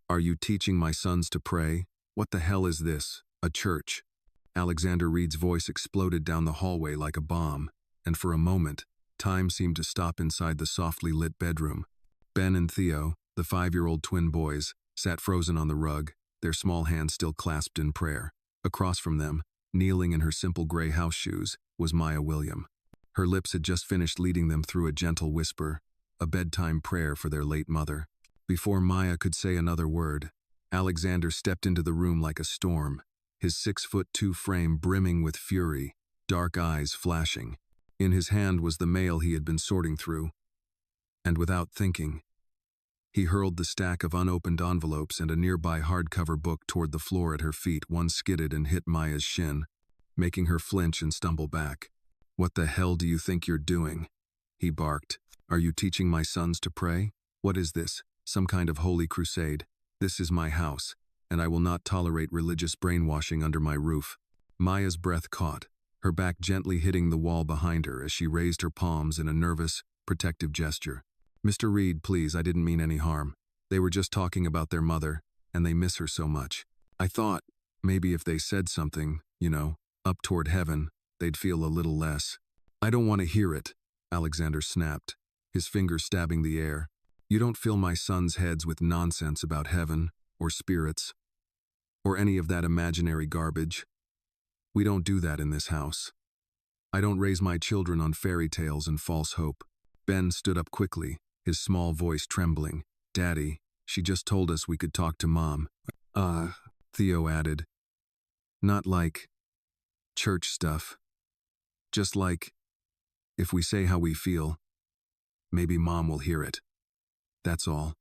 Are you teaching my sons to pray? What the hell is this? A church? Alexander Reed's voice exploded down the hallway like a bomb, and for a moment, time seemed to stop inside the softly lit bedroom. Ben and Theo, the 5-year-old twin boys, sat frozen on the rug, their small hands still clasped in prayer. Across from them, kneeling in her simple gray house shoes, was Maya William. Her lips had just finished leading them through a gentle whisper, a bedtime prayer for their late mother. Before Maya could say another word, Alexander stepped into the room like a storm, his 6'2" frame brimming with fury, dark eyes flashing. In his hand was the mail he had been sorting through, and without thinking, he hurled the stack of unopened envelopes and a nearby hardcover book toward the floor at her feet. One skidded and hit Maya's shin, making her flinch and stumble back. "What the hell do you think you're doing?" he barked. "Are you teaching my sons to pray? What is this? Some kind of holy crusade? This is my house, and I will not tolerate religious brainwashing under my roof." Maya's breath caught, her back gently hitting the wall behind her as she raised her palms in a nervous, protective gesture. "Mr. Reed, please, I didn't mean any harm. They were just talking about their mother, and they miss her so much. I thought, maybe if they said something, up toward heaven, they'd feel a little less." "I don't want to hear it," Alexander snapped, his fingers stabbing the air. "You don't fill my sons' heads with nonsense about heaven, or spirits, or any of that imaginary garbage. We don't do that in this house. I don't raise my children on fairy tales and false hope." Ben stood up quickly, his small voice trembling. "Daddy, she just told us we could talk to Mom." Theo added. "Not like church stuff. Just like, if we say how we feel, maybe Mom will hear it. That's all."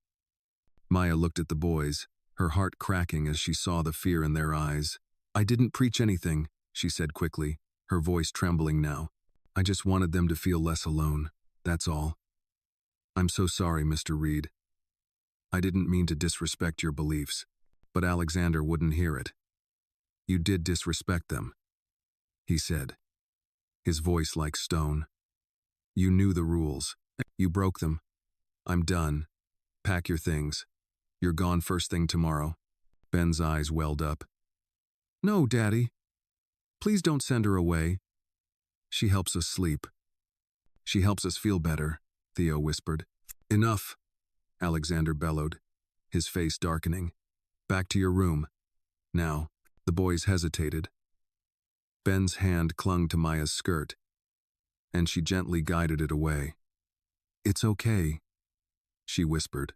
Maya looked at the boys, her heart cracking as she saw the fear in their eyes. "I didn't preach anything," she said quickly, her voice trembling now. "I just wanted them to feel less alone, that's all. I'm so sorry, Mr. Reed. I didn't mean to disrespect your beliefs." But Alexander wouldn't hear it. "You did disrespect them," he said, his voice like stone. "You knew the rules. You broke them. I'm done. Pack your things. You're gone first thing tomorrow." Ben's eyes welled up. "No, Daddy. Please don't send her away. She helps us sleep. She helps us feel better," Theo whispered. "Enough," Alexander bellowed, his face darkening. "Back to your room. Now." The boys hesitated. Ben's hand clung to Maya's skirt, and she gently guided it away. "It's okay," she whispered,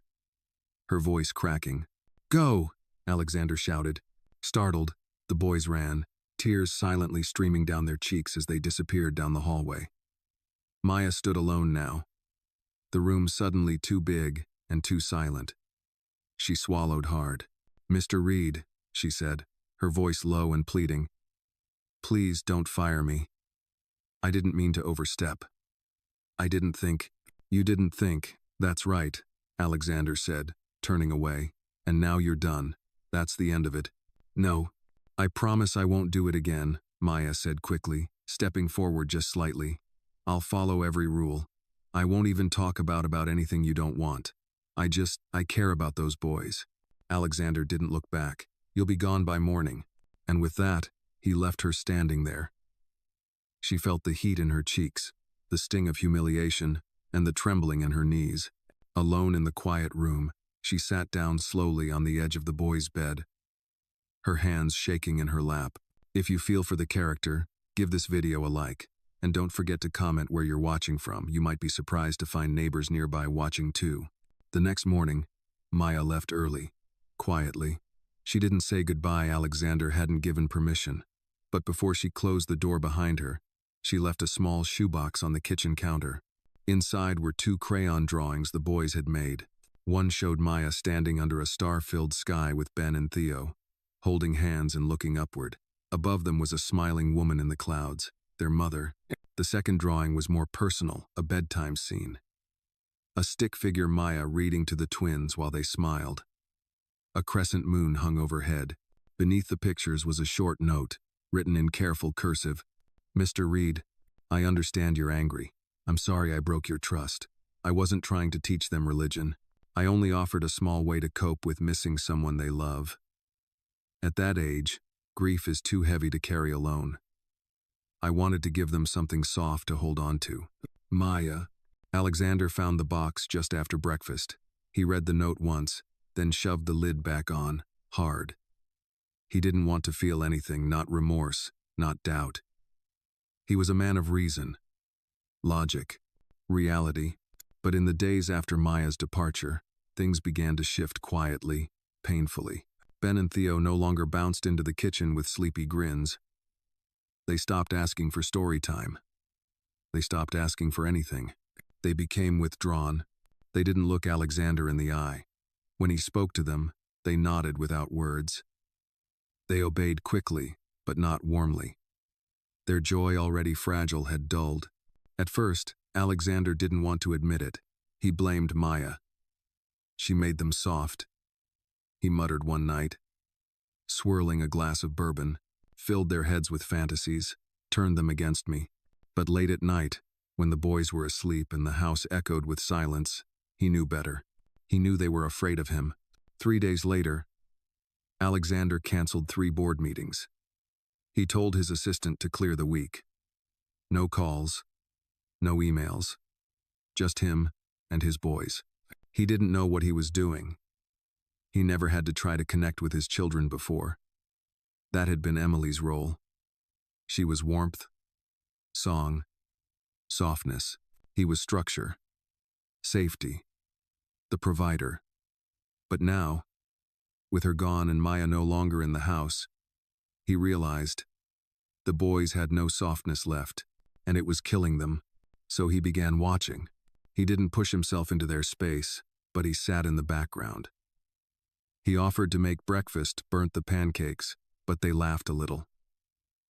her voice cracking. "Go!" Alexander shouted. Startled, the boys ran, tears silently streaming down their cheeks as they disappeared down the hallway. Maya stood alone now, the room suddenly too big and too silent. She swallowed hard. "Mr. Reed," she said, her voice low and pleading, "please don't fire me. I didn't mean to overstep. I didn't think." "You didn't think, that's right," Alexander said, turning away. "And now you're done. That's the end of it." "No, I promise I won't do it again," Maya said quickly, stepping forward just slightly. "I'll follow every rule. I won't even talk about anything you don't want. I care about those boys." Alexander didn't look back. "You'll be gone by morning." And with that, he left her standing there. She felt the heat in her cheeks, the sting of humiliation, and the trembling in her knees. Alone in the quiet room, she sat down slowly on the edge of the boys' bed, her hands shaking in her lap. If you feel for the character, give this video a like, and don't forget to comment where you're watching from. You might be surprised to find neighbors nearby watching too. The next morning, Maya left early, quietly. She didn't say goodbye. Alexander hadn't given permission. But before she closed the door behind her, she left a small shoebox on the kitchen counter. Inside were 2 crayon drawings the boys had made. One showed Maya standing under a star-filled sky with Ben and Theo, holding hands and looking upward. Above them was a smiling woman in the clouds, their mother. The second drawing was more personal, a bedtime scene. A stick figure Maya reading to the twins while they smiled. A crescent moon hung overhead. Beneath the pictures was a short note, written in careful cursive. "Mr. Reed, I understand you're angry. I'm sorry I broke your trust. I wasn't trying to teach them religion. I only offered a small way to cope with missing someone they love. At that age, grief is too heavy to carry alone. I wanted to give them something soft to hold on to. Maya. Alexander found the box just after breakfast. He read the note once, then shoved the lid back on, hard. He didn't want to feel anything, not remorse, not doubt. He was a man of reason, logic, reality. But in the days after Maya's departure, things began to shift quietly, painfully. Ben and Theo no longer bounced into the kitchen with sleepy grins. They stopped asking for story time. They stopped asking for anything. They became withdrawn. They didn't look Alexander in the eye. When he spoke to them, they nodded without words. They obeyed quickly, but not warmly. Their joy, already fragile, had dulled. At first, Alexander didn't want to admit it. He blamed Maya. She made them soft. He muttered one night, swirling a glass of bourbon, filled their heads with fantasies, turned them against me. But late at night, when the boys were asleep and the house echoed with silence, he knew better. He knew they were afraid of him. 3 days later, Alexander canceled 3 board meetings. He told his assistant to clear the week. No calls, no emails, just him and his boys. He didn't know what he was doing. He never had to try to connect with his children before. That had been Emily's role. She was warmth, song, softness. He was structure, safety, the provider. But now, with her gone and Maya no longer in the house, he realized the boys had no softness left, and it was killing them. So he began watching. He didn't push himself into their space, but he sat in the background. He offered to make breakfast, burnt the pancakes, but they laughed a little.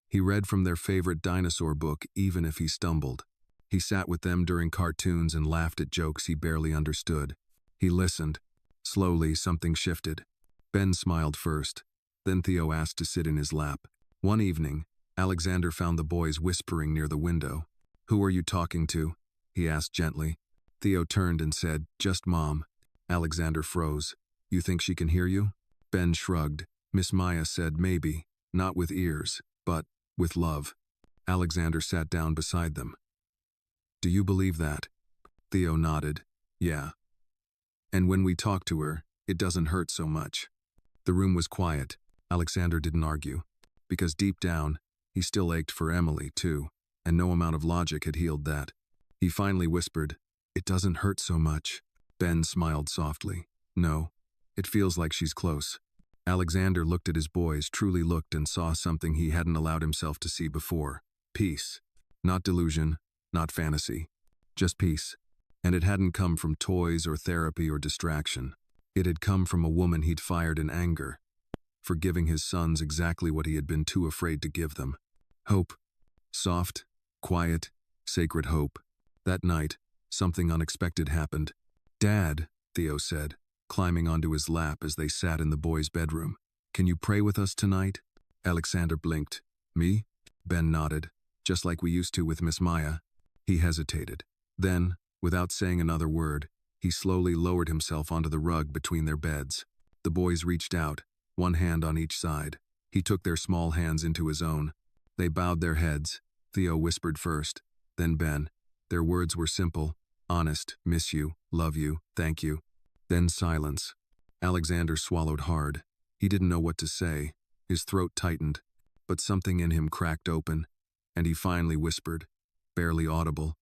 He read from their favorite dinosaur book, even if he stumbled. He sat with them during cartoons and laughed at jokes he barely understood. He listened. Slowly, something shifted. Ben smiled first. Then Theo asked to sit in his lap. One evening, Alexander found the boys whispering near the window. "Who are you talking to?" he asked gently. Theo turned and said, "Just Mom." Alexander froze. "You think she can hear you?" Ben shrugged. Miss Maya said maybe, not with ears, but with love. Alexander sat down beside them. "Do you believe that?" Theo nodded. "Yeah. And when we talk to her, it doesn't hurt so much." The room was quiet. Alexander didn't argue, because deep down, he still ached for Emily, too, and no amount of logic had healed that. He finally whispered, "It doesn't hurt so much." Ben smiled softly. "No, it feels like she's close." Alexander looked at his boys, truly looked, and saw something he hadn't allowed himself to see before. Peace. Not delusion, not fantasy. Just peace. And it hadn't come from toys or therapy or distraction. It had come from a woman he'd fired in anger, for giving his sons exactly what he had been too afraid to give them. Hope. Soft, quiet, sacred hope. That night, something unexpected happened. "Dad," Theo said, climbing onto his lap as they sat in the boys' bedroom. "Can you pray with us tonight?" Alexander blinked. "Me?" Ben nodded. "Just like we used to with Miss Maya." He hesitated. Then, without saying another word, he slowly lowered himself onto the rug between their beds. The boys reached out, one hand on each side. He took their small hands into his own. They bowed their heads. Theo whispered first, then Ben. Their words were simple, honest: "Miss you, love you, thank you." Then silence. Alexander swallowed hard. He didn't know what to say. His throat tightened, but something in him cracked open, and he finally whispered, barely audible,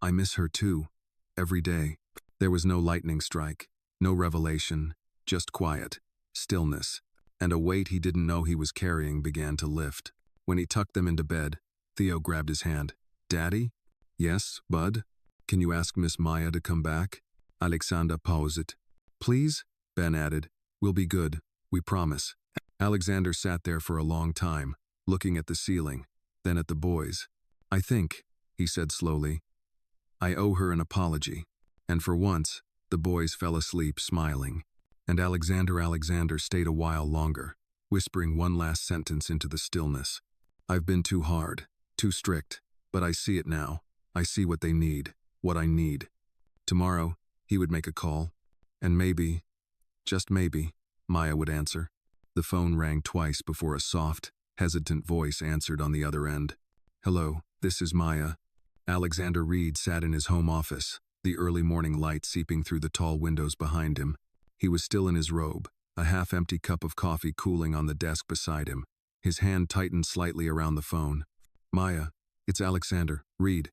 "I miss her too, every day." There was no lightning strike, no revelation, just quiet, stillness, and a weight he didn't know he was carrying began to lift. When he tucked them into bed, Theo grabbed his hand. "Daddy?" "Yes, Bud? Can you ask Miss Maya to come back?" Alexander paused. "Please?" Ben added. "We'll be good, we promise." Alexander sat there for a long time, looking at the ceiling, then at the boys. "I think," he said slowly, "I owe her an apology." And for once, the boys fell asleep smiling. And Alexander stayed a while longer, whispering one last sentence into the stillness. "I've been too hard, too strict, but I see it now. I see what they need, what I need." Tomorrow, he would make a call. And maybe, just maybe, Maya would answer. The phone rang twice before a soft, hesitant voice answered on the other end. Hello, this is Maya. Alexander Reed sat in his home office, the early morning light seeping through the tall windows behind him. He was still in his robe, a half-empty cup of coffee cooling on the desk beside him. His hand tightened slightly around the phone. Maya, it's Alexander, Reed.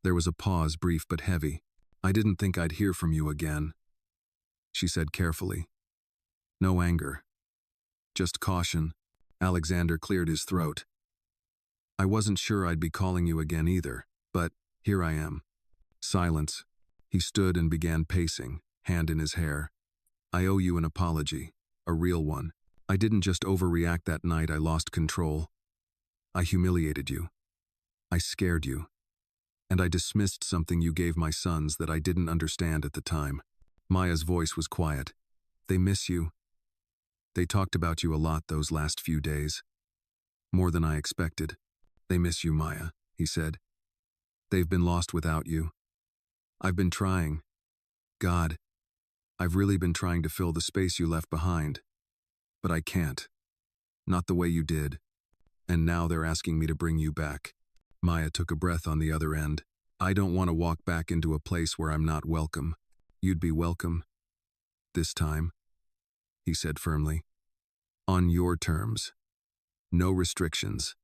There was a pause, brief but heavy. I didn't think I'd hear from you again, she said carefully. No anger. Just caution. Alexander cleared his throat. I wasn't sure I'd be calling you again either, but here I am. Silence. He stood and began pacing, hand in his hair. I owe you an apology, a real one. I didn't just overreact that night. I lost control. I humiliated you. I scared you. And I dismissed something you gave my sons that I didn't understand at the time. Maya's voice was quiet. They miss you. They talked about you a lot those last few days. More than I expected. They miss you, Maya, he said. They've been lost without you. I've been trying. God, I've really been trying to fill the space you left behind. But I can't. Not the way you did. And now they're asking me to bring you back. Maya took a breath on the other end. I don't want to walk back into a place where I'm not welcome. You'd be welcome. This time, he said firmly. On your terms. No restrictions.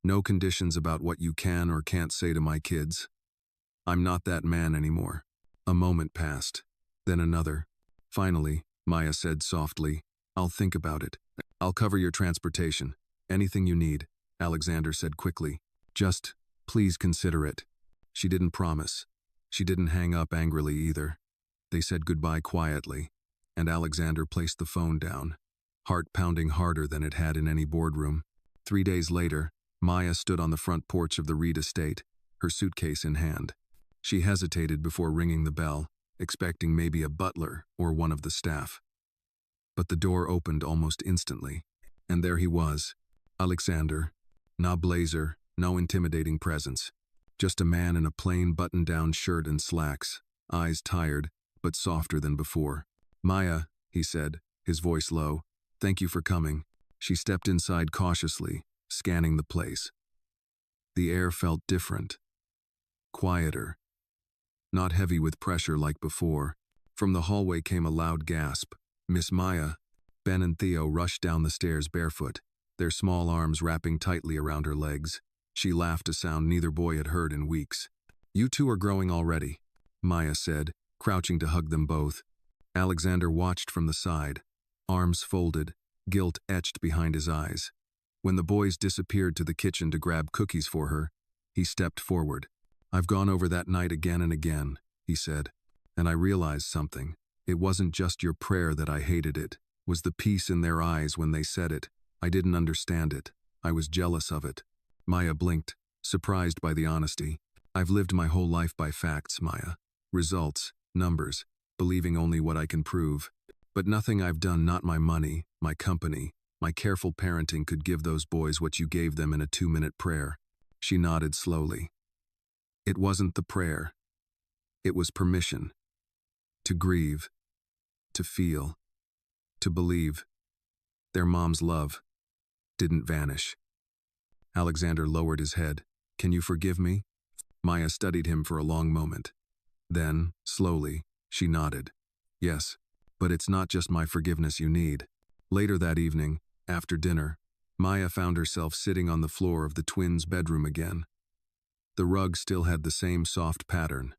No conditions about what you can or can't say to my kids. I'm not that man anymore. A moment passed, then another. Finally, Maya said softly, I'll think about it. I'll cover your transportation. Anything you need, Alexander said quickly. Just, please consider it. She didn't promise. She didn't hang up angrily either. They said goodbye quietly, and Alexander placed the phone down, heart pounding harder than it had in any boardroom. 3 days later, Maya stood on the front porch of the Reed estate, her suitcase in hand. She hesitated before ringing the bell, expecting maybe a butler or one of the staff. But the door opened almost instantly, and there he was, Alexander. No blazer, no intimidating presence. Just a man in a plain button-down shirt and slacks, eyes tired, but softer than before. Maya, he said, his voice low, thank you for coming. She stepped inside cautiously, scanning the place. The air felt different. Quieter. Not heavy with pressure like before. From the hallway came a loud gasp. Miss Maya. Ben and Theo rushed down the stairs barefoot, their small arms wrapping tightly around her legs. She laughed, a sound neither boy had heard in weeks. You two are growing already, Maya said, crouching to hug them both. Alexander watched from the side, arms folded, guilt etched behind his eyes. When the boys disappeared to the kitchen to grab cookies for her, he stepped forward. I've gone over that night again and again, he said, and I realized something. It wasn't just your prayer that I hated, it was the peace in their eyes when they said it. I didn't understand it. I was jealous of it. Maya blinked, surprised by the honesty. I've lived my whole life by facts, Maya. Results, numbers, believing only what I can prove. But nothing I've done, not my money, my company, my careful parenting could give those boys what you gave them in a 2-minute prayer. She nodded slowly. It wasn't the prayer. It was permission. To grieve. To feel. To believe. Their mom's love didn't vanish. Alexander lowered his head. Can you forgive me? Maya studied him for a long moment. Then, slowly, she nodded. Yes, but it's not just my forgiveness you need. Later that evening, after dinner, Maya found herself sitting on the floor of the twins' bedroom again. The rug still had the same soft pattern.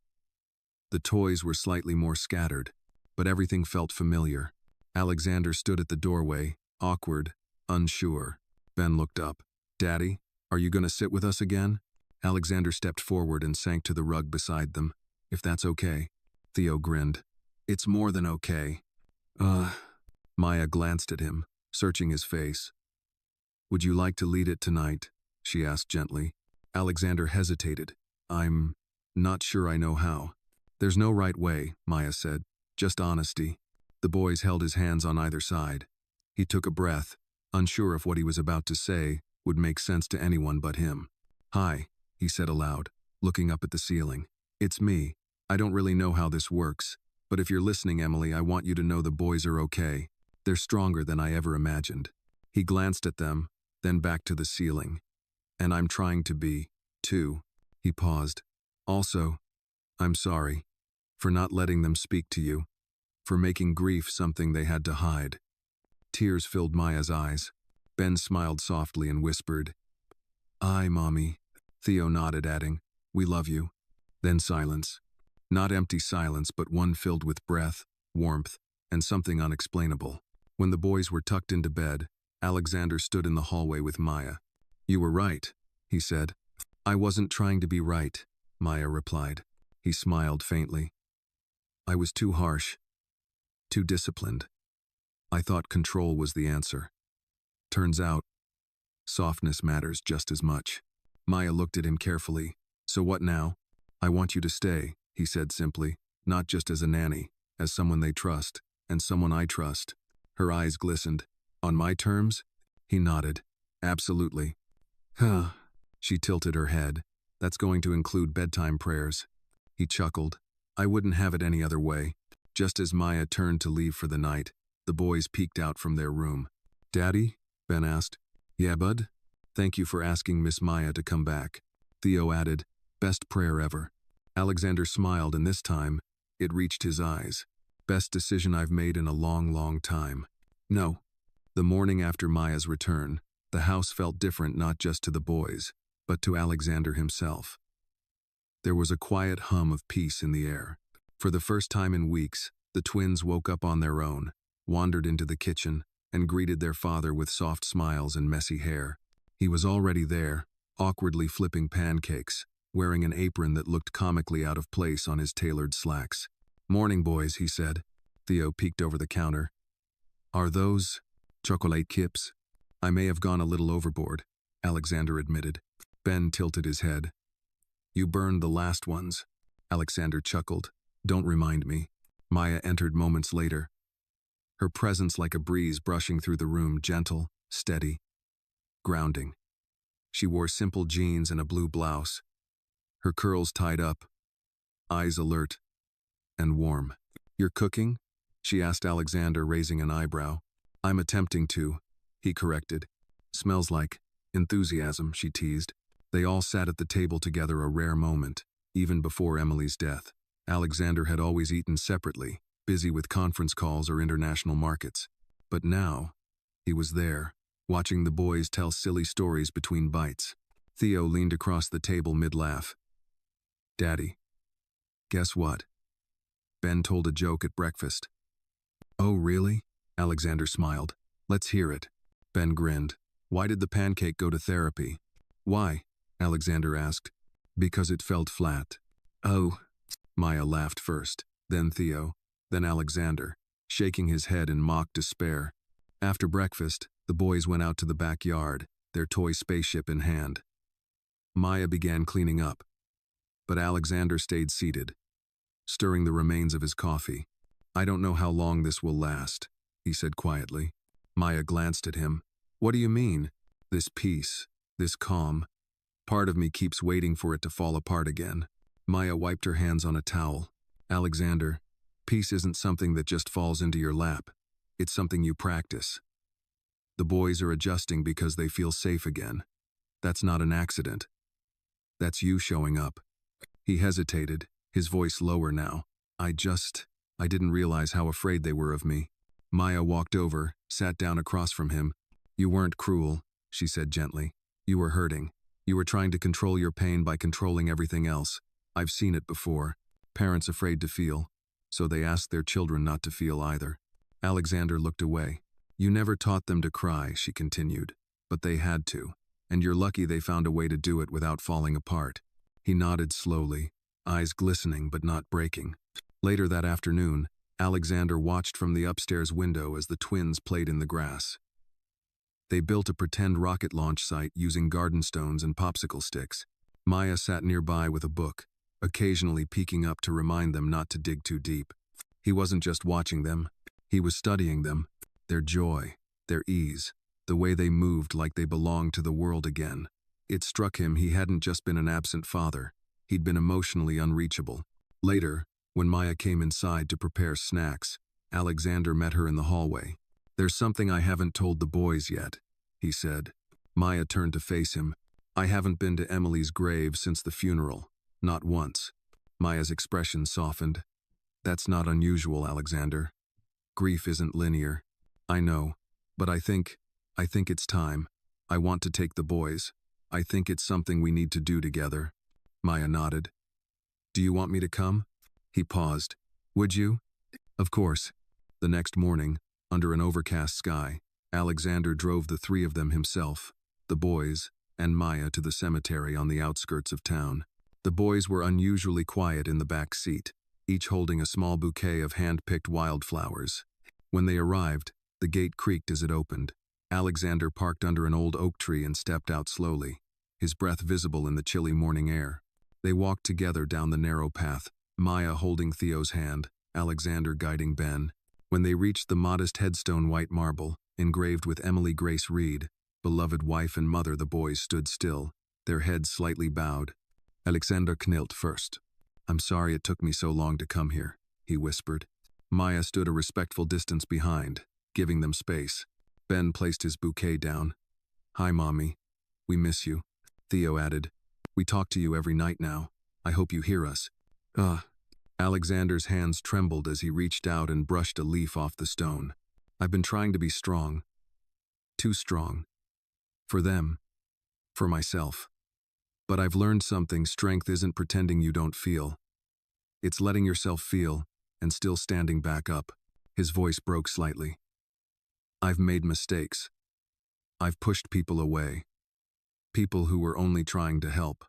The toys were slightly more scattered, but everything felt familiar. Alexander stood at the doorway, awkward, unsure. Ben looked up. Daddy, are you going to sit with us again? Alexander stepped forward and sank to the rug beside them. If that's okay. Theo grinned. It's more than okay. Maya glanced at him, searching his face. Would you like to lead it tonight? She asked gently. Alexander hesitated. I'm not sure I know how. There's no right way, Maya said. Just honesty. The boys held his hands on either side. He took a breath, unsure if what he was about to say would make sense to anyone but him. Hi, he said aloud, looking up at the ceiling. It's me. I don't really know how this works. But if you're listening, Emily, I want you to know the boys are okay. They're stronger than I ever imagined." He glanced at them, then back to the ceiling. "And I'm trying to be, too." He paused. "Also, I'm sorry for not letting them speak to you, for making grief something they had to hide." Tears filled Maya's eyes. Ben smiled softly and whispered, "Aye, Mommy." Theo nodded, adding, "We love you." Then silence. Not empty silence, but one filled with breath, warmth, and something unexplainable. When the boys were tucked into bed, Alexander stood in the hallway with Maya. "You were right," he said. "I wasn't trying to be right," Maya replied. He smiled faintly. "I was too harsh, too disciplined. I thought control was the answer. Turns out, softness matters just as much." Maya looked at him carefully. "So what now?" "I want you to stay," he said simply, "not just as a nanny, as someone they trust, and someone I trust." Her eyes glistened. "On my terms?" He nodded. "Absolutely." "Huh." She tilted her head. "That's going to include bedtime prayers." He chuckled. "I wouldn't have it any other way." Just as Maya turned to leave for the night, the boys peeked out from their room. "Daddy?" Ben asked. "Yeah, bud? Thank you for asking Miss Maya to come back." Theo added, "Best prayer ever." Alexander smiled, and this time, it reached his eyes. "Best decision I've made in a long, long time." No. The morning after Maya's return, the house felt different, not just to the boys, but to Alexander himself. There was a quiet hum of peace in the air. For the first time in weeks, the twins woke up on their own, wandered into the kitchen, and greeted their father with soft smiles and messy hair. He was already there, awkwardly flipping pancakes, wearing an apron that looked comically out of place on his tailored slacks. "Morning, boys," he said. Theo peeked over the counter. "Are those chocolate chips?" "I may have gone a little overboard," Alexander admitted. Ben tilted his head. "You burned the last ones." Alexander chuckled. "Don't remind me." Maya entered moments later. Her presence like a breeze brushing through the room, gentle, steady, grounding. She wore simple jeans and a blue blouse, her curls tied up, eyes alert and warm. "You're cooking?" she asked Alexander, raising an eyebrow. "I'm attempting to," he corrected. "Smells like enthusiasm," she teased. They all sat at the table together, a rare moment, even before Emily's death. Alexander had always eaten separately, busy with conference calls or international markets. But now, he was there, watching the boys tell silly stories between bites. Theo leaned across the table mid-laugh. "Daddy, guess what? Ben told a joke at breakfast." "Oh, really?" Alexander smiled. "Let's hear it." Ben grinned. "Why did the pancake go to therapy?" "Why?" Alexander asked. "Because it felt flat." "Oh." Maya laughed first, then Theo, then Alexander, shaking his head in mock despair. After breakfast, the boys went out to the backyard, their toy spaceship in hand. Maya began cleaning up, but Alexander stayed seated, stirring the remains of his coffee. "I don't know how long this will last," he said quietly. Maya glanced at him. "What do you mean? This peace, this calm. Part of me keeps waiting for it to fall apart again." Maya wiped her hands on a towel. "Alexander, peace isn't something that just falls into your lap. It's something you practice. The boys are adjusting because they feel safe again. That's not an accident. That's you showing up." He hesitated, his voice lower now. I didn't realize how afraid they were of me." Maya walked over, sat down across from him. "You weren't cruel," she said gently. "You were hurting. You were trying to control your pain by controlling everything else. I've seen it before. Parents afraid to feel, so they ask their children not to feel either." Alexander looked away. "You never taught them to cry," she continued, "but they had to, and you're lucky they found a way to do it without falling apart." He nodded slowly, eyes glistening but not breaking. Later that afternoon, Alexander watched from the upstairs window as the twins played in the grass. They built a pretend rocket launch site using garden stones and popsicle sticks. Maya sat nearby with a book, occasionally peeking up to remind them not to dig too deep. He wasn't just watching them, he was studying them, their joy, their ease, the way they moved like they belonged to the world again. It struck him he hadn't just been an absent father, he'd been emotionally unreachable. Later, When Maya came inside to prepare snacks, Alexander met her in the hallway. "There's something I haven't told the boys yet," he said. Maya turned to face him. "I haven't been to Emily's grave since the funeral. Not once." Maya's expression softened. "That's not unusual, Alexander. Grief isn't linear. I know, but I think it's time. I want to take the boys. I think it's something we need to do together." Maya nodded. "Do you want me to come?" He paused. "Would you?" "Of course." The next morning, under an overcast sky, Alexander drove the three of them himself, the boys and Maya, to the cemetery on the outskirts of town. The boys were unusually quiet in the back seat, each holding a small bouquet of hand-picked wildflowers. When they arrived, the gate creaked as it opened. Alexander parked under an old oak tree and stepped out slowly, his breath visible in the chilly morning air. They walked together down the narrow path, Maya holding Theo's hand, Alexander guiding Ben. When they reached the modest headstone white marble, engraved with Emily Grace Reed, beloved wife and mother, the boys stood still, their heads slightly bowed. Alexander knelt first. "I'm sorry it took me so long to come here," he whispered. Maya stood a respectful distance behind, giving them space. Ben placed his bouquet down. "Hi, Mommy. We miss you." Theo added, "We talk to you every night now. I hope you hear us." Alexander's hands trembled as he reached out and brushed a leaf off the stone. "I've been trying to be strong. Too strong. For them. For myself. But I've learned something. Strength isn't pretending you don't feel. It's letting yourself feel and still standing back up." His voice broke slightly. "I've made mistakes. I've pushed people away. People who were only trying to help."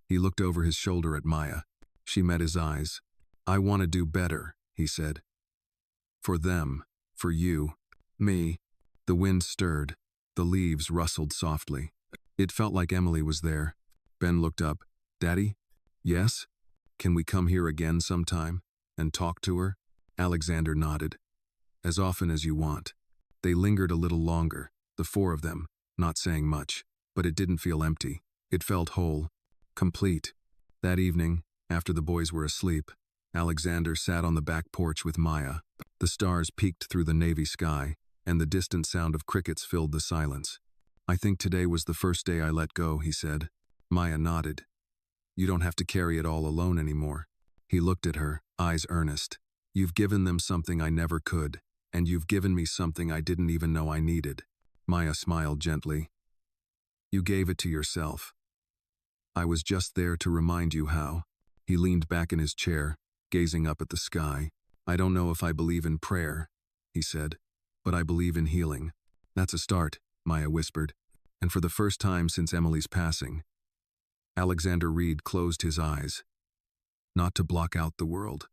He looked over his shoulder at Maya. She met his eyes. "I want to do better," he said. "For them. For you. Me." The wind stirred. The leaves rustled softly. It felt like Emily was there. Ben looked up. "Daddy?" "Yes? Can we come here again sometime and talk to her?" Alexander nodded. "As often as you want." They lingered a little longer, the four of them, not saying much, but it didn't feel empty. It felt whole, complete. That evening, after the boys were asleep, Alexander sat on the back porch with Maya. The stars peeked through the navy sky, and the distant sound of crickets filled the silence. "I think today was the first day I let go," he said. Maya nodded. "You don't have to carry it all alone anymore." He looked at her, eyes earnest. "You've given them something I never could, and you've given me something I didn't even know I needed." Maya smiled gently. "You gave it to yourself. I was just there to remind you how." He leaned back in his chair, gazing up at the sky. "I don't know if I believe in prayer," he said, "but I believe in healing." "That's a start," Maya whispered. And for the first time since Emily's passing, Alexander Reed closed his eyes, not to block out the world,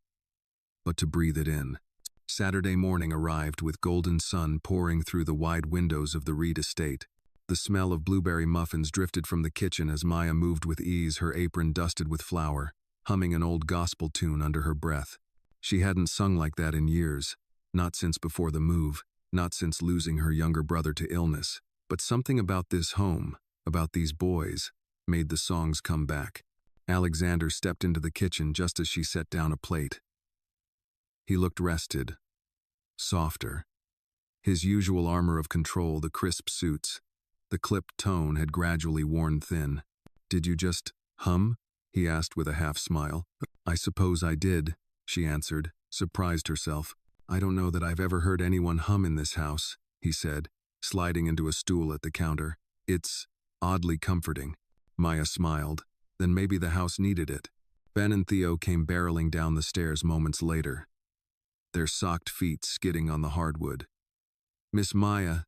but to breathe it in. Saturday morning arrived with golden sun pouring through the wide windows of the Reed estate. The smell of blueberry muffins drifted from the kitchen as Maya moved with ease, her apron dusted with flour, humming an old gospel tune under her breath. She hadn't sung like that in years, not since before the move, not since losing her younger brother to illness. But something about this home, about these boys, made the songs come back. Alexander stepped into the kitchen just as she set down a plate. He looked rested, softer. His usual armor of control, the crisp suits, the clipped tone had gradually worn thin. "Did you just hum?" he asked with a half-smile. "I suppose I did," she answered, surprised herself. "I don't know that I've ever heard anyone hum in this house," he said, sliding into a stool at the counter. "It's oddly comforting." Maya smiled. Then maybe the house needed it. Ben and Theo came barreling down the stairs moments later, their socked feet skidding on the hardwood. "Miss Maya,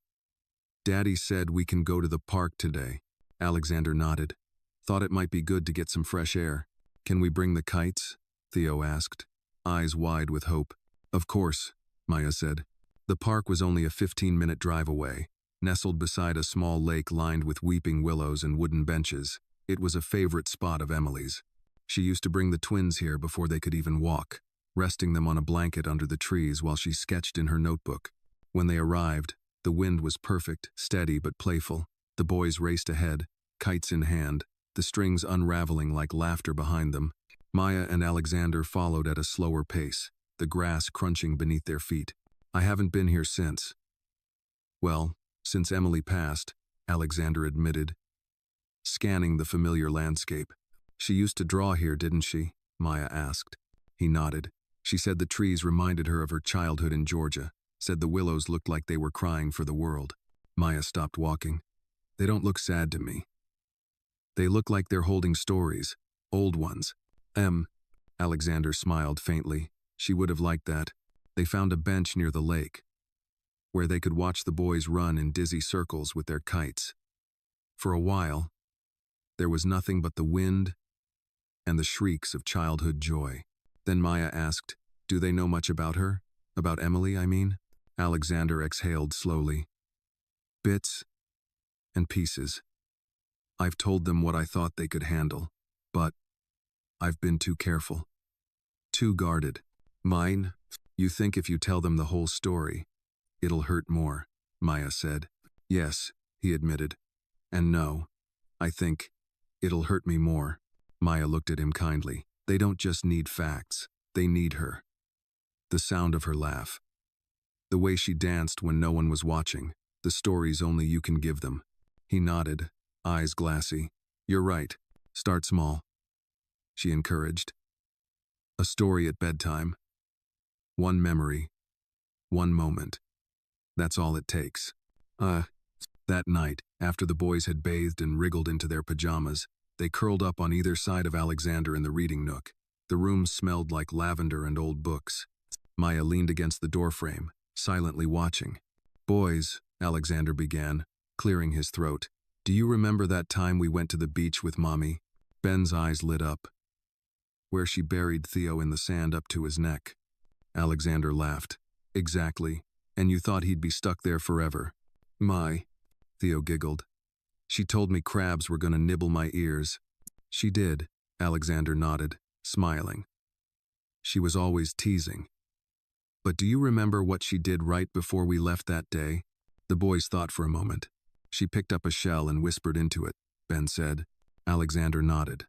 Daddy said we can go to the park today." Alexander nodded. "Thought it might be good to get some fresh air." "Can we bring the kites?" Theo asked, eyes wide with hope. "Of course," Maya said. The park was only a 15-minute drive away, nestled beside a small lake lined with weeping willows and wooden benches. It was a favorite spot of Emily's. She used to bring the twins here before they could even walk, resting them on a blanket under the trees while she sketched in her notebook. When they arrived, the wind was perfect, steady but playful. The boys raced ahead, kites in hand, the strings unraveling like laughter behind them. Maya and Alexander followed at a slower pace, the grass crunching beneath their feet. I haven't been here since. Well, since Emily passed, Alexander admitted, scanning the familiar landscape. She used to draw here, didn't she? Maya asked. He nodded. She said the trees reminded her of her childhood in Georgia, said the willows looked like they were crying for the world. Maya stopped walking. They don't look sad to me. They look like they're holding stories, old ones. Alexander smiled faintly. She would have liked that. They found a bench near the lake, where they could watch the boys run in dizzy circles with their kites. For a while, there was nothing but the wind and the shrieks of childhood joy. Then Maya asked, do they know much about her? About Emily, I mean? Alexander exhaled slowly. Bits and pieces. I've told them what I thought they could handle, but I've been too careful. Too guarded. Mine, you think if you tell them the whole story, it'll hurt more, Maya said. Yes, he admitted. And no, I think it'll hurt me more. Maya looked at him kindly. They don't just need facts, they need her. The sound of her laugh. The way she danced when no one was watching, the stories only you can give them. He nodded, eyes glassy. You're right, start small. She encouraged. A story at bedtime. One memory. One moment. That's all it takes. That night, after the boys had bathed and wriggled into their pajamas, they curled up on either side of Alexander in the reading nook. The room smelled like lavender and old books. Maya leaned against the doorframe, silently watching. Boys, Alexander began, clearing his throat. Do you remember that time we went to the beach with Mommy? Ben's eyes lit up, where she buried Theo in the sand up to his neck. Alexander laughed. Exactly. And you thought he'd be stuck there forever. Theo giggled. She told me crabs were gonna nibble my ears. She did, Alexander nodded, smiling. She was always teasing. But do you remember what she did right before we left that day? The boys thought for a moment. She picked up a shell and whispered into it, Ben said. Alexander nodded.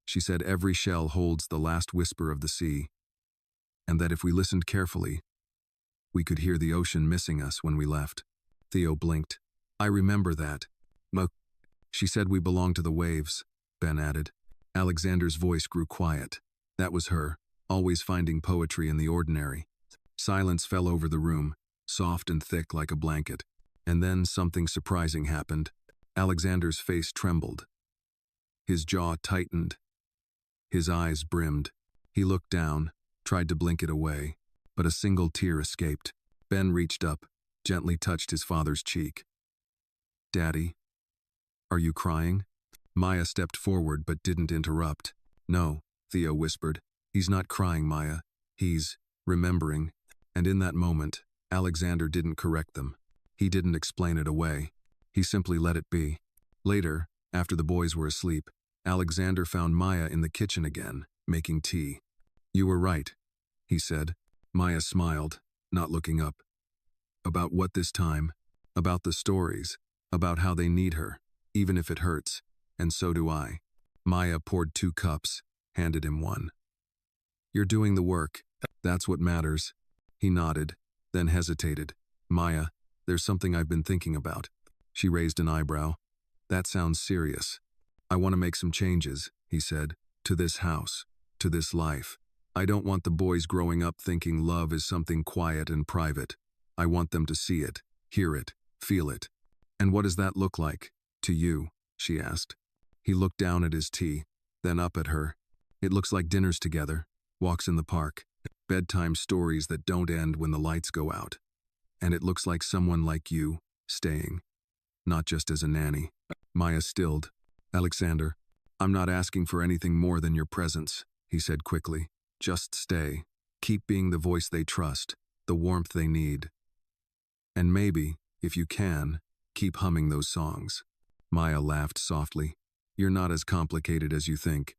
She said every shell holds the last whisper of the sea, and that if we listened carefully, we could hear the ocean missing us when we left. Theo blinked. I remember that. She said we belong to the waves, Ben added. Alexander's voice grew quiet. That was her, always finding poetry in the ordinary. Silence fell over the room, soft and thick like a blanket. And then something surprising happened. Alexander's face trembled. His jaw tightened. His eyes brimmed. He looked down, tried to blink it away, but a single tear escaped. Ben reached up, gently touched his father's cheek. Daddy, are you crying? Maya stepped forward but didn't interrupt. No, Theo whispered. He's not crying, Maya. He's remembering. And in that moment, Alexander didn't correct them. He didn't explain it away. He simply let it be. Later, after the boys were asleep, Alexander found Maya in the kitchen again, making tea. You were right, he said. Maya smiled, not looking up. About what this time? About the stories. About how they need her, even if it hurts. And so do I. Maya poured 2 cups, handed him one. You're doing the work. That's what matters. He nodded, then hesitated. Maya, there's something I've been thinking about. She raised an eyebrow. That sounds serious. I want to make some changes, he said, to this house, to this life. I don't want the boys growing up thinking love is something quiet and private. I want them to see it, hear it, feel it. And what does that look like, to you? She asked. He looked down at his tea, then up at her. It looks like dinners together, walks in the park, bedtime stories that don't end when the lights go out. And it looks like someone like you, staying. Not just as a nanny. Maya stilled. Alexander, I'm not asking for anything more than your presence, he said quickly. Just stay. Keep being the voice they trust, the warmth they need. And maybe, if you can, keep humming those songs. Maya laughed softly. You're not as complicated as you think.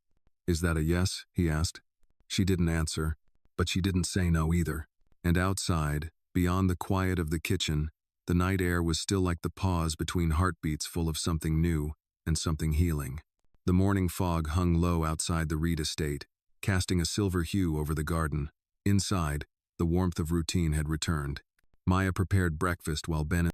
Is that a yes? He asked. She didn't answer, but she didn't say no either. And outside, beyond the quiet of the kitchen, the night air was still like the pause between heartbeats full of something new and something healing. The morning fog hung low outside the Reed estate, casting a silver hue over the garden. Inside, the warmth of routine had returned. Maya prepared breakfast while Ben